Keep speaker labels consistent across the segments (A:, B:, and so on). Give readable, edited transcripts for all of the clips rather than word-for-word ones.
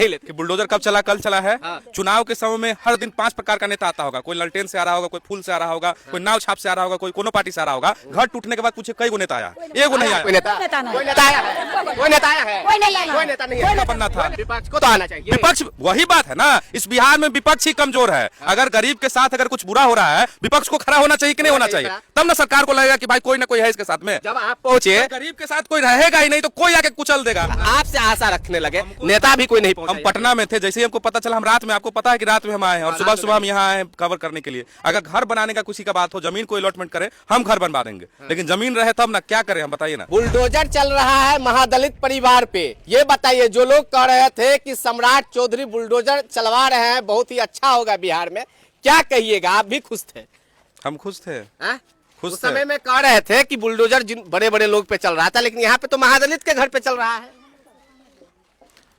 A: नहीं लेते।
B: कि बुलडोजर कब चला? कल चला है।
A: हाँ।
B: चुनाव के समय में हर दिन 5 प्रकार का नेता आता होगा। कोई ललटेन से आ रहा होगा, कोई फूल से आ रहा होगा, कोई नाव छाप से आ रहा होगा, कोई कोनो पार्टी से आ रहा होगा। घर टूटने के बाद पूछे कई गो नेता आया? एगो नहीं आया।
A: कोई नेता आया है? कोई नेता आया है? कोई नेता नहीं है।
B: बनना था
A: विपक्ष को तो आना चाहिए।
B: विपक्ष, वही बात है ना, इस बिहार में विपक्ष ही कमजोर है। अगर गरीब के साथ अगर कुछ बुरा हो रहा है, विपक्ष को खड़ा होना चाहिए कि नहीं होना चाहिए? तब ना सरकार को लगेगा कि भाई कोई ना कोई है इसके साथ में।
A: जब आप पहुंचे,
B: गरीब के साथ कोई रहेगा ही नहीं तो कोई आके कुचल देगा।
A: आपसे आशा रखने लगे, नेता भी कोई नहीं पहुंचा।
B: हम पटना में थे, जैसे ही हमको पता चला, हम रात में, आपको पता है कि रात में हम आए हैं और सुबह सुबह हम यहाँ आए हैं कवर करने के लिए। अगर घर बनाने का किसी का बात हो, जमीन को अलॉटमेंट करे, हम घर बनवा देंगे, लेकिन जमीन रहे तब ना। क्या करें हम, बताइए ना।
A: बुलडोजर चल रहा है महादलित परिवार पे। ये बताइए, जो लोग कह रहे थे कि सम्राट चौधरी बुलडोजर चलवा रहे हैं, बहुत ही अच्छा होगा बिहार में, क्या कहिएगा? आप भी खुश थे?
B: हम खुश थे। खुश
A: उस समय में कह रहे थे कि बुलडोजर जिन बड़े बड़े लोग पे चल रहा था, लेकिन यहाँ पे तो महादलित के घर पे चल रहा है।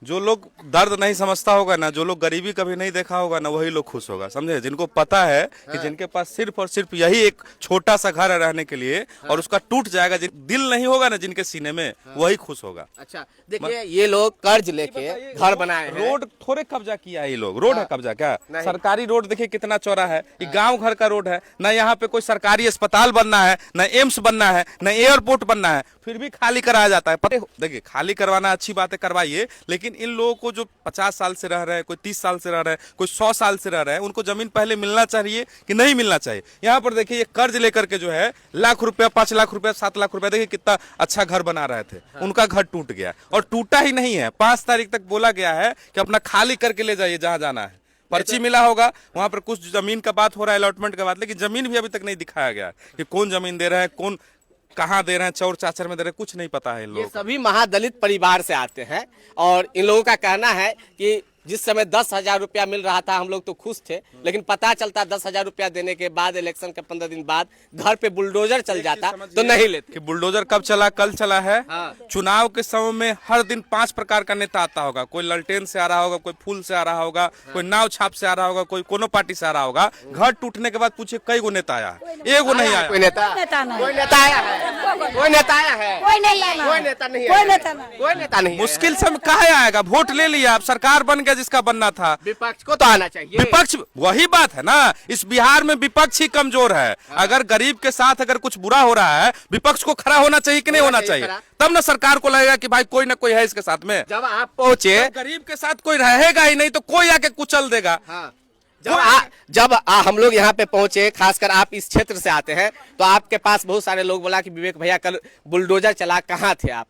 B: जो लोग दर्द नहीं समझता होगा ना, जो लोग गरीबी कभी नहीं देखा होगा ना, वही लोग खुश होगा, समझे? जिनको पता है कि जिनके पास सिर्फ और सिर्फ यही एक छोटा सा घर है रहने के लिए, और उसका टूट जाएगा, दिल नहीं होगा ना जिनके सीने में, वही खुश होगा।
A: अच्छा देखिए, ये लोग कर्ज लेके घर बनाए हैं।
B: रोड थोड़े कब्जा किया है ये लोग। रोड है कब्जा क्या? सरकारी रोड देखिए कितना चौड़ा है। ये गांव घर का रोड है ना। यहाँ पे कोई सरकारी अस्पताल बनना है, न एम्स बनना है, न एयरपोर्ट बनना है, फिर भी खाली कराया जाता है। पता देखिए, खाली करवाना अच्छी बात है, करवाइए, लेकिन इन लोगों को जो 50 साल से रह रहे हैं, कोई 30 साल से रह रहे हैं, कोई 100 साल से रह रहे हैं, उनको जमीन पहले मिलना चाहिए कि नहीं मिलना चाहिए? यहाँ पर देखिए, ये कर्ज लेकर के जो है लाख रुपया, 5 लाख रुपया, 7 लाख रुपया, देखिए कितना अच्छा घर बना रहे थे। उनका घर टूट गया, और टूटा ही नहीं है, 5 तारीख तक बोला गया है कि अपना खाली करके ले जाइए जहां जाना है। पर्ची मिला होगा, वहां पर कुछ जमीन का बात हो रहा है, अलॉटमेंट का बात, लेकिन जमीन भी अभी तक नहीं दिखाया गया कि कौन जमीन दे रहा है, कौन कहाँ दे रहे हैं, चौर चाचर में दे रहे हैं, कुछ नहीं पता है इन लोगों को।
A: सभी महादलित परिवार से आते हैं, और इन लोगों का कहना है कि जिस समय 10,000 रुपया मिल रहा था, हम लोग तो खुश थे, लेकिन पता चलता 10,000 रुपया देने के बाद, इलेक्शन के 15 दिन बाद घर पे बुलडोजर चल जाता तो नहीं लेते।
B: कि बुलडोजर कब चला? कल चला है।
A: हाँ।
B: चुनाव के समय में हर दिन 5 प्रकार का नेता आता होगा। कोई ललटेन से आ रहा होगा, कोई फूल से आ रहा होगा, कोई नाव छाप से आ रहा होगा, कोई कोनो पार्टी से आ रहा होगा। घर टूटने के बाद पूछे कई गो नेता आया? एगो नहीं आया।
A: कोई नेता आया है? कोई नेता आया है? कोई नेता नहीं है। कोई नेता नहीं।
B: मुश्किल से कहाँ आएगा? वोट ले लिया, अब सरकार बन गया जिसका बनना था।
A: विपक्ष को तो आना चाहिए।
B: विपक्ष, वही बात है ना, इस बिहार में विपक्ष ही कमजोर है। अगर गरीब के साथ अगर कुछ बुरा हो रहा है, विपक्ष को खड़ा होना चाहिए कि नहीं होना चाहिए? तब ना सरकार को लगेगा कि भाई कोई ना कोई है इसके साथ में।
A: जब आप पहुंचे,
B: गरीब के साथ कोई रहेगा ही नहीं तो कोई आके कुचल देगा।
A: जब हम लोग यहाँ पे पहुंचे, खासकर आप इस क्षेत्र से आते हैं, तो आपके पास बहुत सारे लोग बोला कि विवेक भैया कल बुलडोजर चला, कहाँ थे आप?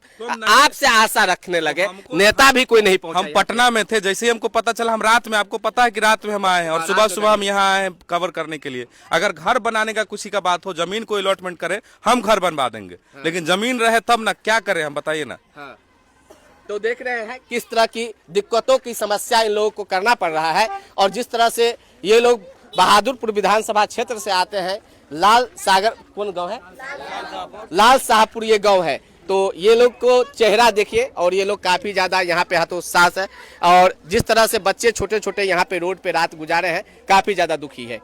A: आपसे आशा रखने लगे, नेता भी कोई नहीं पहुंचा।
B: हम पटना में थे, जैसे ही हमको पता चला, हम रात में, आपको पता है कि रात में हम आए हैं और सुबह सुबह हम यहाँ आए हैं कवर करने के लिए। अगर घर बनाने का किसी का बात हो, जमीन को अलॉटमेंट करे, हम घर बनवा देंगे, लेकिन जमीन रहे तब ना। क्या करें हम, बताइए ना।
A: तो देख रहे हैं किस तरह की दिक्कतों की समस्या इन लोगों को करना पड़ रहा है, और जिस तरह से ये लोग बहादुरपुर विधानसभा क्षेत्र से आते हैं। लाल सागर कौन गांव है? लाल साहपुर ये गांव है। तो ये लोग को चेहरा देखिए, और ये लोग काफी ज्यादा यहाँ पे हतोत्साह है, और जिस तरह से बच्चे छोटे छोटे यहाँ पे रोड पे रात गुजारे हैं, काफी ज्यादा दुखी है।